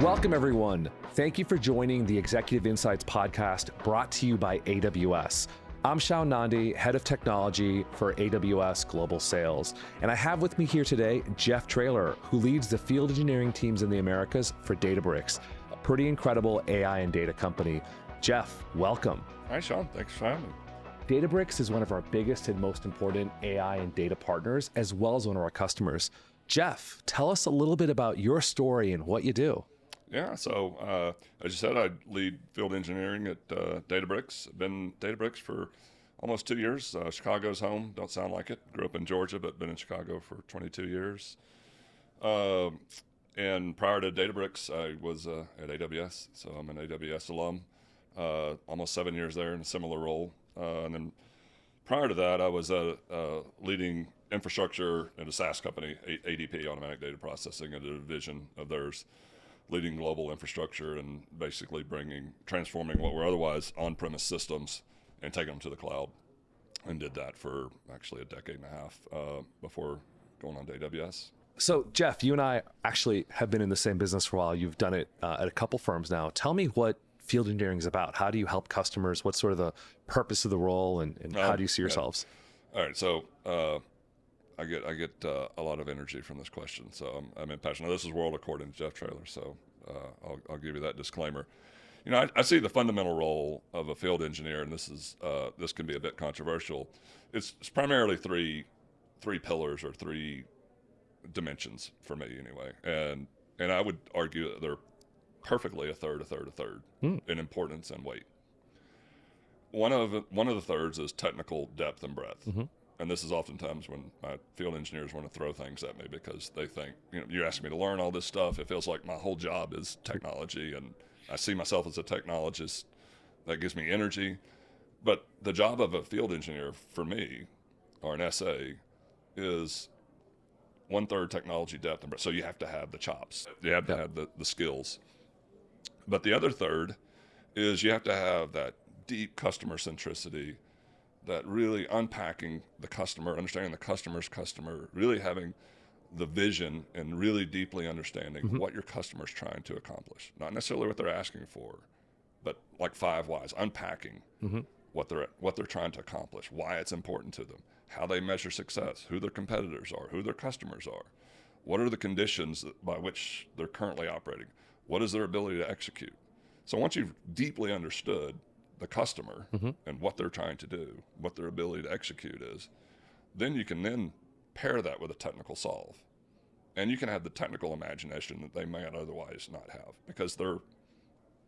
Welcome, everyone. Thank you for joining the Executive Insights podcast brought to you by AWS. I'm Shaown Nandi, head of technology for AWS Global Sales. And I have with me here today, Jeff Traylor, who leads the field engineering teams in the Americas for Databricks, a pretty incredible AI and data company. Jeff, welcome. Hi, Shaown. Thanks for having me. Databricks is one of our biggest and most important AI and data partners, as well as one of our customers. Jeff, tell us a little bit about your story and what you do. Yeah, so as you said, I lead field engineering at Databricks. I've been Databricks for almost 2 years. Chicago's home, don't sound like it. Grew up in Georgia, but been in Chicago for 22 years. And prior to Databricks, I was at AWS, so I'm an AWS alum. Almost 7 years there in a similar role. And then prior to that, I was leading infrastructure at a SaaS company, ADP, Automatic Data Processing, a division of theirs, leading global infrastructure and basically transforming what were otherwise on-premise systems and taking them to the cloud, and did that for actually a decade and a half before going on to AWS. So Jeff, you and I actually have been in the same business for a while. You've done it at a couple firms now. Tell me what field engineering is about. How do you help customers? What's sort of the purpose of the role, and how do you see yourselves? All right, so I get a lot of energy from this question, so I'm impassioned. Now, this is world according to Jeff Traylor, so I'll give you that disclaimer. You know, I see the fundamental role of a field engineer, and this can be a bit controversial. It's primarily three pillars or three dimensions for me, anyway, and I would argue that they're perfectly a third in importance and weight. One of the thirds is technical depth and breadth. Mm-hmm. And this is oftentimes when my field engineers want to throw things at me because they think, you know, you're asking me to learn all this stuff. It feels like my whole job is technology, and I see myself as a technologist. That gives me energy. But the job of a field engineer for me, or an SA, is 1/3 technology depth and breadth. So you have to have the chops. You have to have the skills. But the other third is you have to have that deep customer centricity, that really unpacking the customer, understanding the customer's customer, really having the vision and really deeply understanding what your customer's trying to accomplish. Not necessarily what they're asking for, but like 5 whys, unpacking what they're trying to accomplish, why it's important to them, how they measure success, who their competitors are, who their customers are, what are the conditions by which they're currently operating, what is their ability to execute. So once you've deeply understood the customer and what they're trying to do, what their ability to execute is, then you can then pair that with a technical solve. And you can have the technical imagination that they might otherwise not have, because they're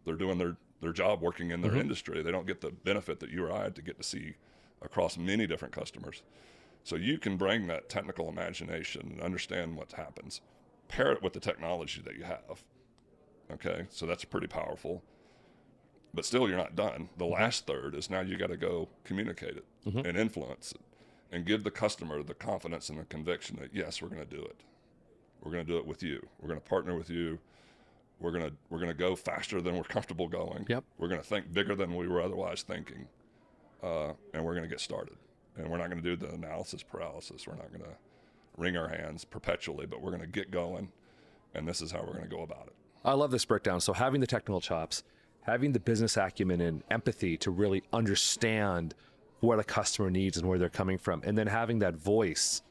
doing their job working in their industry. They don't get the benefit that you or I had to get to see across many different customers. So you can bring that technical imagination and understand what happens, pair it with the technology that you have. Okay, so that's pretty powerful. But still, you're not done. The last third is now you got to go communicate it and influence it and give the customer the confidence and the conviction that, yes, we're going to do it. We're going to do it with you. We're going to partner with you. We're going to go faster than we're comfortable going. Yep. We're going to think bigger than we were otherwise thinking. And we're going to get started. And we're not going to do the analysis paralysis. We're not going to wring our hands perpetually, but we're going to get going. And this is how we're going to go about it. I love this breakdown. So having the technical chops, having the business acumen and empathy to really understand what a customer needs and where they're coming from, and then having that voice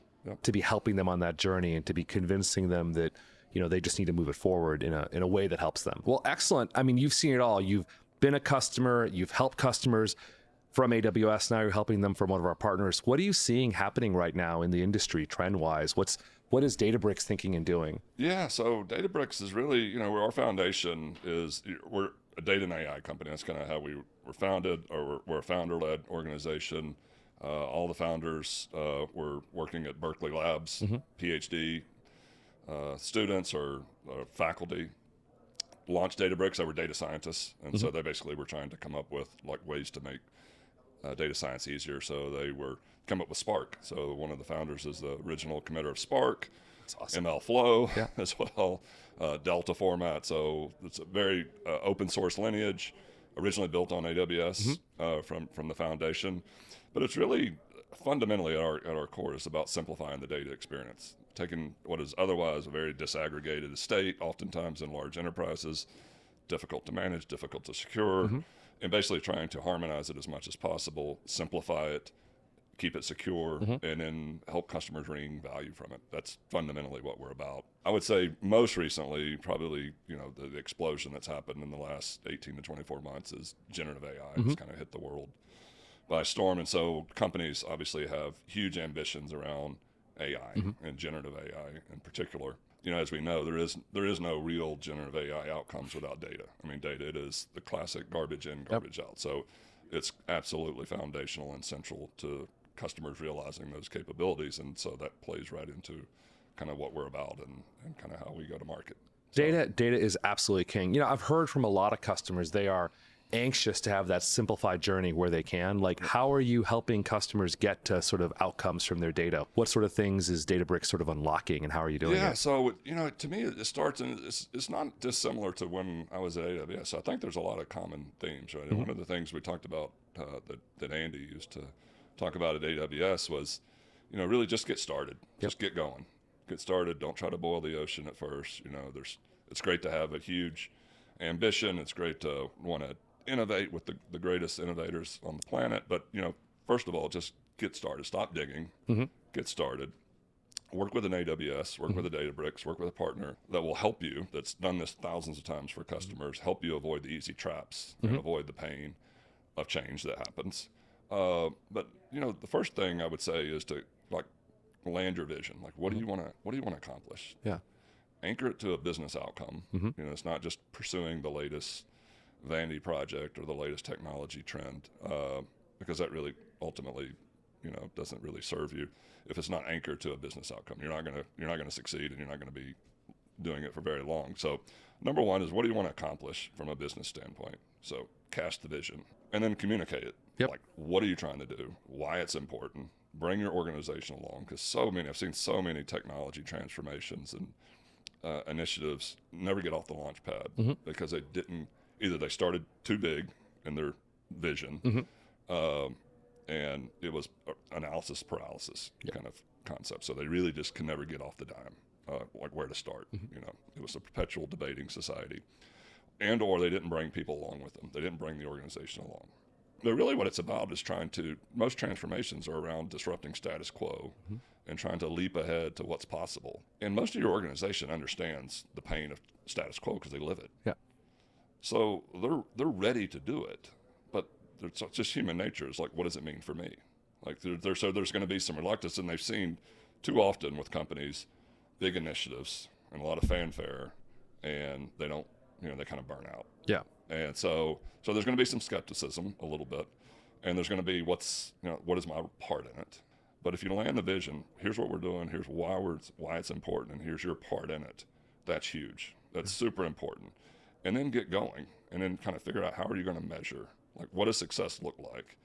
to be helping them on that journey and to be convincing them that, you know, they just need to move it forward in a way that helps them. Well, excellent. I mean, you've seen it all. You've been a customer, you've helped customers from AWS, now you're helping them from one of our partners. What are you seeing happening right now in the industry trend-wise? What is Databricks thinking and doing? Yeah, so Databricks is really, you know, our foundation is, we're a data and AI company. That's kind of how we were founded, or we're a founder-led organization. All the founders were working at Berkeley Labs, PhD students or faculty. Launched Databricks. They were data scientists, and so they basically were trying to come up with like ways to make data science easier. So they were come up with Spark. So one of the founders is the original committer of Spark. That's awesome. ML Flow as well, Delta format. So it's a very open source lineage, originally built on AWS from the foundation. But it's really fundamentally at our core is about simplifying the data experience. taking what is otherwise a very disaggregated estate, oftentimes in large enterprises, difficult to manage, difficult to secure, and basically trying to harmonize it as much as possible, simplify it, keep it secure, and then help customers wring value from it. That's fundamentally what we're about. I would say most recently, probably, the explosion that's happened in the last 18 to 24 months is generative AI. It's kind of hit the world by storm. And so companies obviously have huge ambitions around AI and generative AI in particular. As we know, there is no real generative AI outcomes without data. I mean, data, it is the classic garbage in, garbage out. So it's absolutely foundational and central to customers realizing those capabilities. And so that plays right into kind of what we're about and kind of how we go to market. Data is absolutely king. I've heard from a lot of customers, they are anxious to have that simplified journey where they can. Like, how are you helping customers get to sort of outcomes from their data? What sort of things is Databricks sort of unlocking, and how are you doing it? Yeah, so, to me, it starts, and it's not dissimilar to when I was at AWS. So I think there's a lot of common themes, right? And one of the things we talked about that Andy used to talk about at AWS was, really just get started. Just get going. Get started. Don't try to boil the ocean at first. It's great to have a huge ambition. It's great to want to innovate with the greatest innovators on the planet. But, first of all, just get started. Stop digging. Get started. Work with an AWS, work with a Databricks, work with a partner that will help you, that's done this thousands of times for customers, help you avoid the easy traps and avoid the pain of change that happens. But, the first thing I would say is to, land your vision. Like, what do you want to accomplish? Yeah. Anchor it to a business outcome. It's not just pursuing the latest vanity project or the latest technology trend, because that really ultimately, doesn't really serve you. If it's not anchored to a business outcome, you're not gonna succeed, and you're not gonna be doing it for very long. So, number one is, what do you want to accomplish from a business standpoint? So, cast the vision and then communicate it. Like, what are you trying to do? Why it's important? Bring your organization along, because I've seen so many technology transformations and initiatives never get off the launch pad because either they started too big in their vision, and it was analysis paralysis kind of concept. So they really just can never get off the dime, like where to start. It was a perpetual debating society, or they didn't bring people along with them. They didn't bring the organization along. But really what it's about is most transformations are around disrupting status quo and trying to leap ahead to what's possible. And most of your organization understands the pain of status quo because they live it. Yeah. So they're ready to do it, but it's just human nature. It's like, what does it mean for me? Like, so there's going to be some reluctance, and they've seen too often with companies, big initiatives and a lot of fanfare, and they don't, they kind of burn out. Yeah. And so there's going to be some skepticism a little bit, and there's going to be what is my part in it? But if you land the vision, here's what we're doing, here's why it's important, and here's your part in it. That's huge. That's super important. And then get going, and then kind of figure out, how are you going to measure? Like, what does success look like?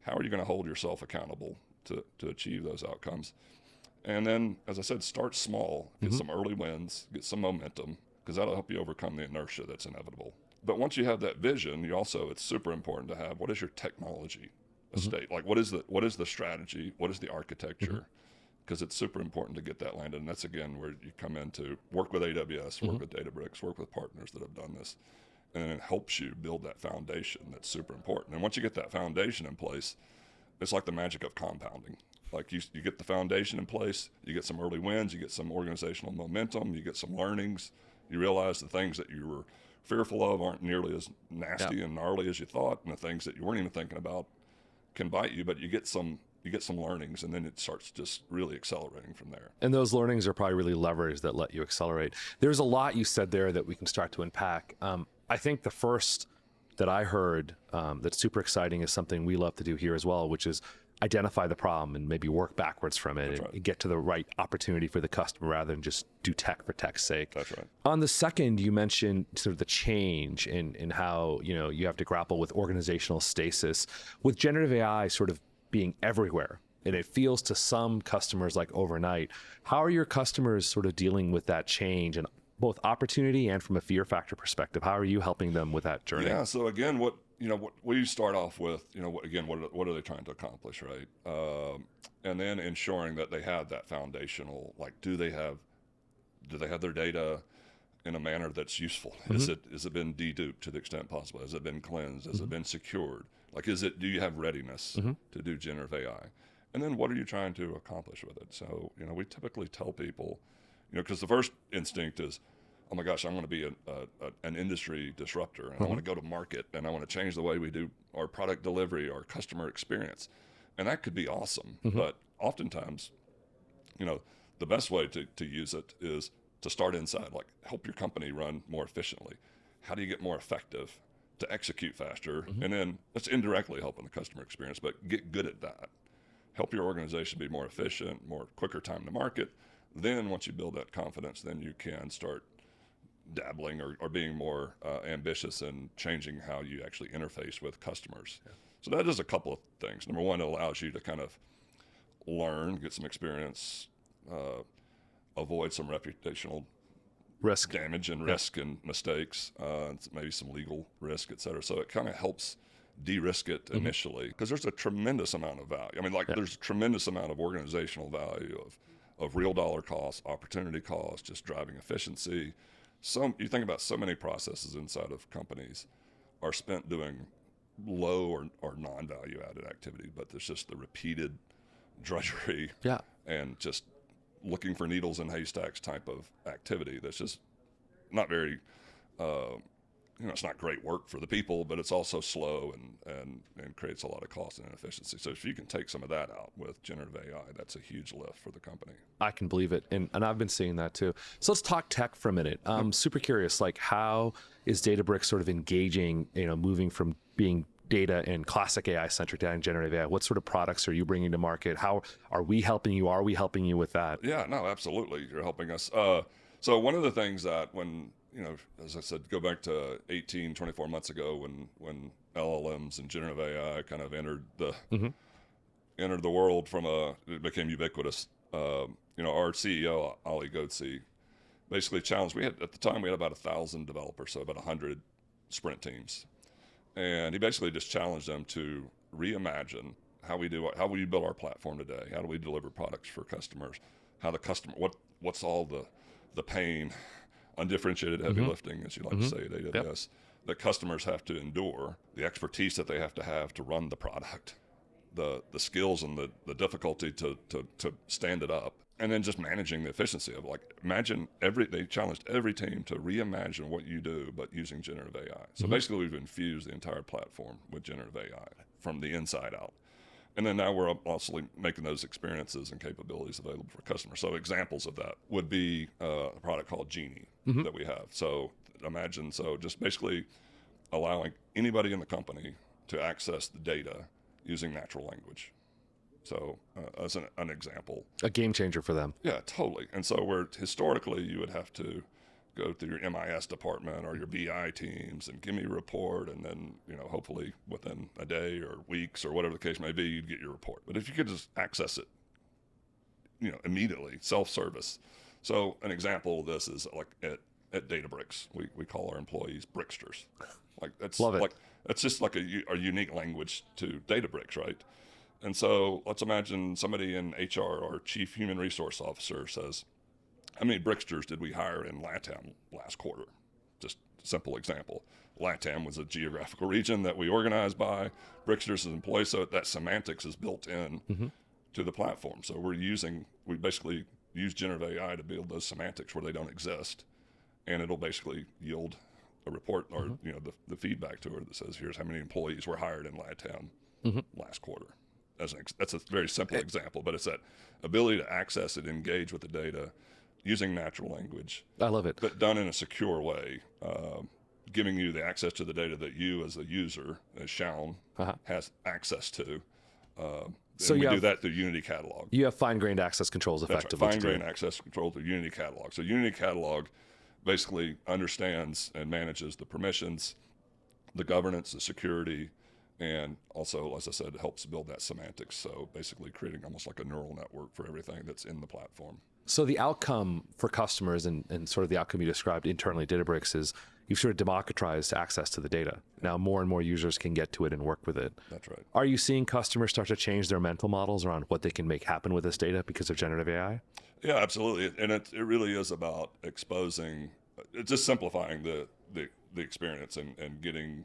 How are you going to hold yourself accountable to achieve those outcomes? And then, as I said, start small, get some early wins, get some momentum, because that'll help you overcome the inertia that's inevitable. But once you have that vision, it's super important to have, what is your technology estate? Like, what is the strategy? What is the architecture? Because it's super important to get that landed. And that's, again, where you come in to work with AWS, work with Databricks, work with partners that have done this. And then it helps you build that foundation that's super important. And once you get that foundation in place, it's like the magic of compounding. Like, you get the foundation in place, you get some early wins, you get some organizational momentum, you get some learnings, you realize the things that you were fearful of aren't nearly as nasty and gnarly as you thought, and the things that you weren't even thinking about can bite you, but you get some learnings, and then it starts just really accelerating from there. And those learnings are probably really levers that let you accelerate. There's a lot you said there that we can start to unpack. I think the first that I heard that's super exciting is something we love to do here as well, which is identify the problem and maybe work backwards from it and get to the right opportunity for the customer rather than just do tech for tech's sake. That's right. On the second, you mentioned sort of the change in how, you have to grapple with organizational stasis. With generative AI sort of being everywhere, and it feels to some customers like overnight, how are your customers sort of dealing with that change and both opportunity and from a fear factor perspective? How are you helping them with that journey? Yeah, so again, what we start off with, what are they trying to accomplish, right? And then ensuring that they have that foundational, like, do they have their data in a manner that's useful? Is it been deduped to the extent possible? Has it been cleansed? Has it been secured? Like, do you have readiness to do generative AI? And then what are you trying to accomplish with it? So, we typically tell people, because the first instinct is, oh my gosh, I'm going to be an industry disruptor, and I want to go to market, and I want to change the way we do our product delivery, our customer experience. And that could be awesome. But oftentimes, the best way to use it is to start inside, like help your company run more efficiently. How do you get more effective to execute faster? And then that's indirectly helping the customer experience, but get good at that. Help your organization be more efficient, quicker time to market. Then once you build that confidence, then you can start dabbling or being more ambitious in changing how you actually interface with customers. Yeah. So that is a couple of things. Number one, it allows you to kind of learn, get some experience, avoid some reputational risk damage and risk and mistakes, maybe some legal risk, et cetera. So it kind of helps de-risk it initially, because there's a tremendous amount of value. I mean, there's a tremendous amount of organizational value of real dollar costs, opportunity costs, just driving efficiency. You think about so many processes inside of companies are spent doing low or non-value added activity, but there's just the repeated drudgery and just looking for needles in haystacks type of activity that's just not very, it's not great work for the people, but it's also slow and creates a lot of cost and inefficiency. So if you can take some of that out with generative AI, that's a huge lift for the company. I can believe it. And I've been seeing that too. So let's talk tech for a minute. I'm super curious, like, how is Databricks sort of engaging, moving from being data and classic AI centric data and generative AI? What sort of products are you bringing to market? How are we helping you? Are we helping you with that? Yeah, no, absolutely. You're helping us. So one of the things that when, as I said, go back to 24 months ago when LLMs and generative AI kind of entered the world it became ubiquitous. Our CEO, Ali Goetze, basically challenged, at the time we had about 1,000 developers, so about 100 sprint teams. And he basically just challenged them to reimagine how we build our platform today. How do we deliver products for customers? What's all the pain, undifferentiated heavy lifting, as you like to say at AWS, that customers have to endure, the expertise that they have to run the product, the skills and the difficulty to stand it up, and then just managing the efficiency of it. They challenged every team to reimagine what you do, but using generative AI. So basically we've infused the entire platform with generative AI from the inside out. And then now we're also making those experiences and capabilities available for customers. So examples of that would be a product called Genie that we have. So just basically allowing anybody in the company to access the data using natural language. So as an example. A game changer for them. Yeah, totally. And so historically you would have to go through your MIS department or your BI teams and give me a report, and then, hopefully within a day or weeks or whatever the case may be, you'd get your report. But if you could just access it, immediately, self-service. So an example of this is like at Databricks, we call our employees Bricksters. Love it. That's just like a unique language to Databricks, right? And so let's imagine somebody in HR or chief human resource officer says, how many Bricksters did we hire in LATAM last quarter? Just a simple example. LATAM was a geographical region that we organized by. Bricksters is employees, so that semantics is built in to the platform. So we basically use generative AI to build those semantics where they don't exist, and it'll basically yield a report or the feedback to her that says, here's how many employees were hired in LATAM last quarter. That's a very simple example, but it's that ability to access it, engage with the data using natural language. I love it. But done in a secure way, giving you the access to the data that you as a user, as Shaown, has access to. So we do that through Unity Catalog. You have fine-grained access controls effectively. That's right. Fine-grained access control through Unity Catalog. So Unity Catalog basically understands and manages the permissions, the governance, the security, And also, as I said, it helps build that semantics. So basically creating almost like a neural network for everything that's in the platform. So the outcome for customers and sort of the outcome you described internally at Databricks is you've sort of democratized access to the data. Now more and more users can get to it and work with it. That's right. Are you seeing customers start to change their mental models around what they can make happen with this data because of generative AI? Yeah, absolutely. And it really is about exposing, it's just simplifying the experience and getting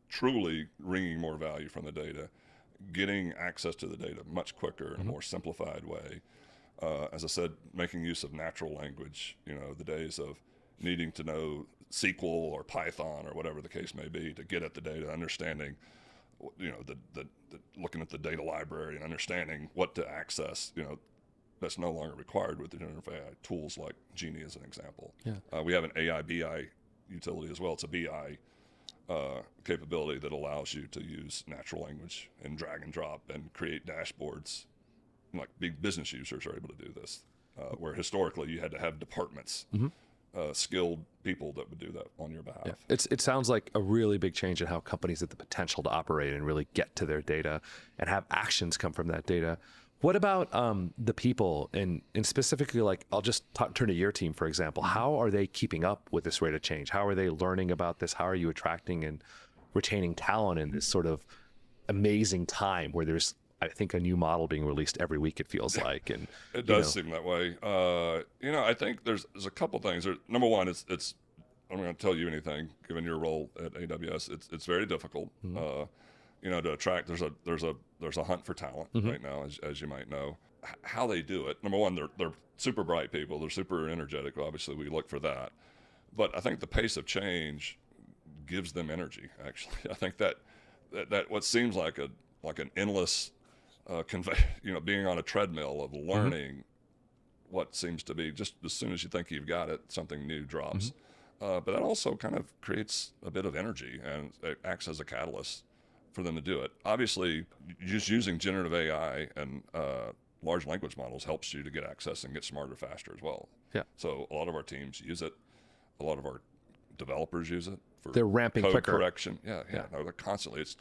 truly wringing more value from the data, getting access to the data much quicker in a more simplified way. As I said, making use of natural language, the days of needing to know SQL or Python or whatever the case may be to get at the data, understanding, the looking at the data library and understanding what to access, that's no longer required with the generative AI tools like Genie as an example. Yeah. We have an AI BI utility as well. It's a BI capability that allows you to use natural language and drag and drop and create dashboards. Like big business users are able to do this, where historically you had to have departments, skilled people that would do that on your behalf. Yeah. It sounds like a really big change in how companies have the potential to operate and really get to their data and have actions come from that data. What about the people and specifically, like, I'll just turn to your team, for example. How are they keeping up with this rate of change? How are they learning about this? How are you attracting and retaining talent in this sort of amazing time where there's, I think, a new model being released every week, it feels like. And it does seem that way. I think there's a couple things. Number one, it's I'm going to tell you anything, given your role at AWS, it's very difficult. To attract. There's a hunt for talent right now, as you might know. How they do it. Number one, they're super bright people. They're super energetic. Obviously, we look for that. But I think the pace of change gives them energy. Actually, I think that what seems like an endless being on a treadmill of learning what seems to be just as soon as you think you've got it, something new drops. But that also kind of creates a bit of energy and it acts as a catalyst for them to do it. Obviously, just using generative AI and large language models helps you to get access and get smarter faster as well. Yeah. So a lot of our teams use it. A lot of our developers use it for they're ramping code quicker. correction. Yeah. No, they're constantly. It's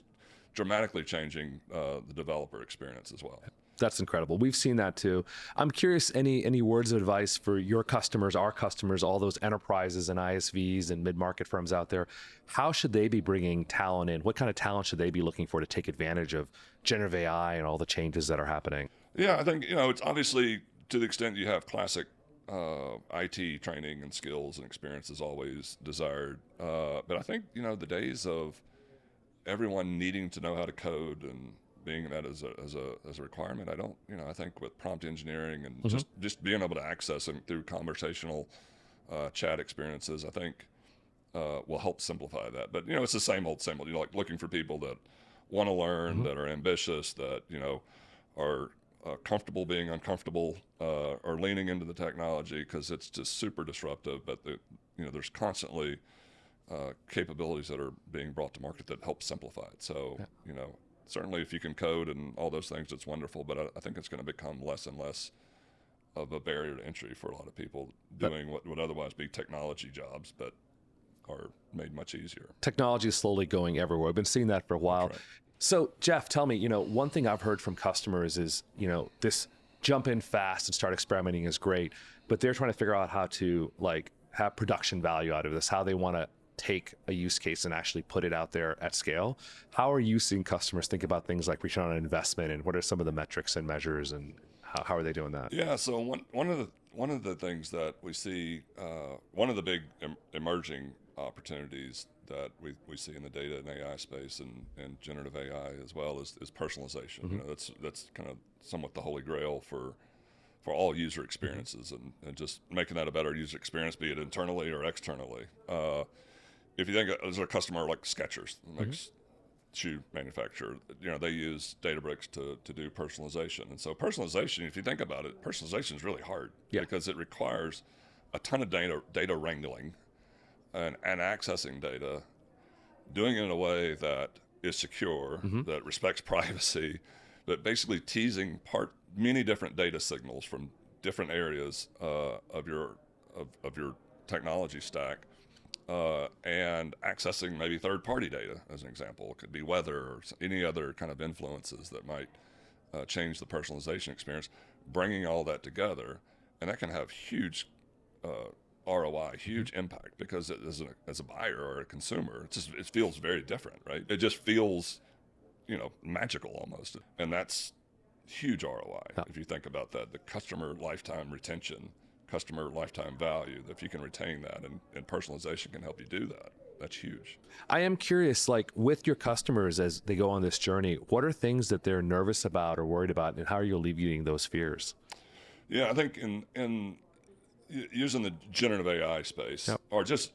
dramatically changing the developer experience as well. That's incredible. We've seen that too. I'm curious, any words of advice for your customers, our customers, all those enterprises and ISVs and mid-market firms out there? How should they be bringing talent in? What kind of talent should they be looking for to take advantage of generative AI and all the changes that are happening? Yeah, I think, it's obviously to the extent you have classic IT training and skills and experience is always desired. But I think, the days of everyone needing to know how to code and being that as a requirement, I think with prompt engineering and just being able to access them through conversational chat experiences, I think will help simplify that. But it's the same old, like looking for people that want to learn, that are ambitious, that are comfortable being uncomfortable, or leaning into the technology because it's just super disruptive. But there's constantly capabilities that are being brought to market that help simplify it. So certainly if you can code and all those things, it's wonderful. But I think it's going to become less and less of a barrier to entry for a lot of people doing what would otherwise be technology jobs, but are made much easier. Technology is slowly going everywhere. I've been seeing that for a while. Right. So Jeff, tell me, one thing I've heard from customers is, this jump in fast and start experimenting is great, but they're trying to figure out how to have production value out of this, how they want to take a use case and actually put it out there at scale. How are you seeing customers think about things like return on investment, and what are some of the metrics and measures, and how are they doing that? Yeah, so one of the things that we see, one of the big emerging opportunities that we see in the data and AI space and generative AI as well is personalization. That's kind of somewhat the holy grail for all user experiences, and just making that a better user experience, be it internally or externally. If you think there's a customer like Skechers, shoe manufacturer, they use Databricks to do personalization. And so personalization, if you think about it, personalization is really hard because it requires a ton of data wrangling and accessing data, doing it in a way that is secure, that respects privacy, but basically teasing many different data signals from different areas of your technology stack and accessing maybe third-party data, as an example. It could be weather or any other kind of influences that might change the personalization experience. Bringing all that together, and that can have huge ROI, huge impact, because as a buyer or a consumer, it feels very different, right? It just feels, magical almost, and that's huge ROI. Yeah. If you think about that, the customer lifetime retention, customer lifetime value, if you can retain that, and personalization can help you do that, that's huge. I am curious, like with your customers as they go on this journey, what are things that they're nervous about or worried about, and how are you alleviating those fears? Yeah, I think in using the generative AI space, Yep. or just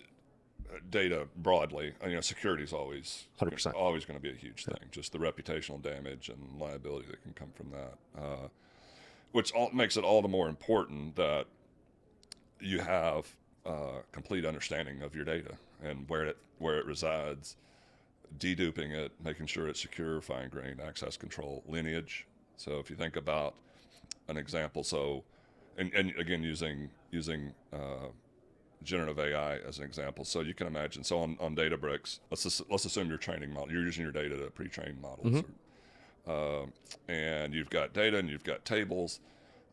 data broadly, security is always 100%. always going to be a huge thing. Just the reputational damage and liability that can come from that, which makes it all the more important that you have complete understanding of your data and where it resides, deduping it, making sure it's secure, fine-grained, access control, lineage. So if you think about an example, and again using generative AI as an example. So you can imagine, on Databricks, let's assume you're training model. You're using your data to pre-train models, and you've got data and you've got tables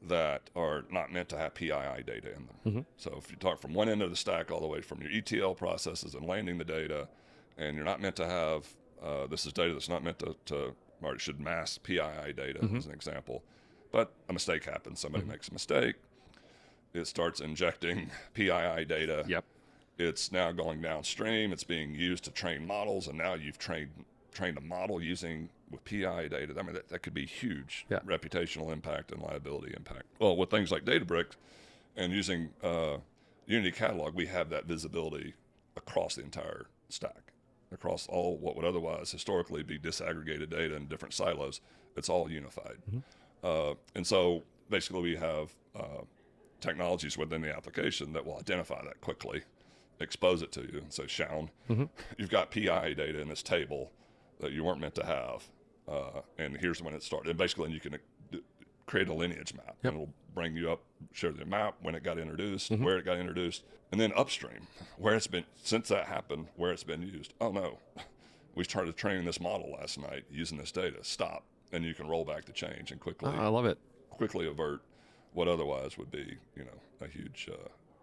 that are not meant to have PII data in them. So if you talk from one end of the stack all the way from your ETL processes and landing the data, and you're not meant to have, this is data that's not meant to or it should mask PII data as an example, but a mistake happens. Somebody makes a mistake. It starts injecting PII data. Yep. It's now going downstream. It's being used to train models, and now you've trained a model with PII data. I mean, that could be huge reputational impact and liability impact. Well, with things like Databricks and using Unity Catalog, we have that visibility across the entire stack, across all what would otherwise historically be disaggregated data in different silos. It's all unified. And so basically we have technologies within the application that will identify that quickly, expose it to you, and say, Shaown, you've got PII data in this table that you weren't meant to have, and here's when it started. And basically you can create a lineage map, and it'll bring you up, show the map, when it got introduced, where it got introduced, and then upstream, where it's been, since that happened, where it's been used. Oh no, we started training this model last night using this data. Stop. And you can roll back the change and quickly I love it. Quickly avert what otherwise would be, a huge,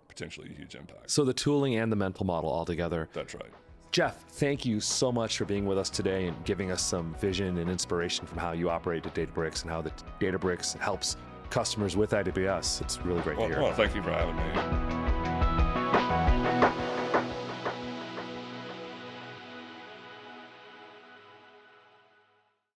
potentially a huge impact. So the tooling and the mental model all together. That's right. Jeff, thank you so much for being with us today and giving us some vision and inspiration from how you operate at Databricks and how the Databricks helps customers with AWS. It's really great to hear. Well, thank you for having me.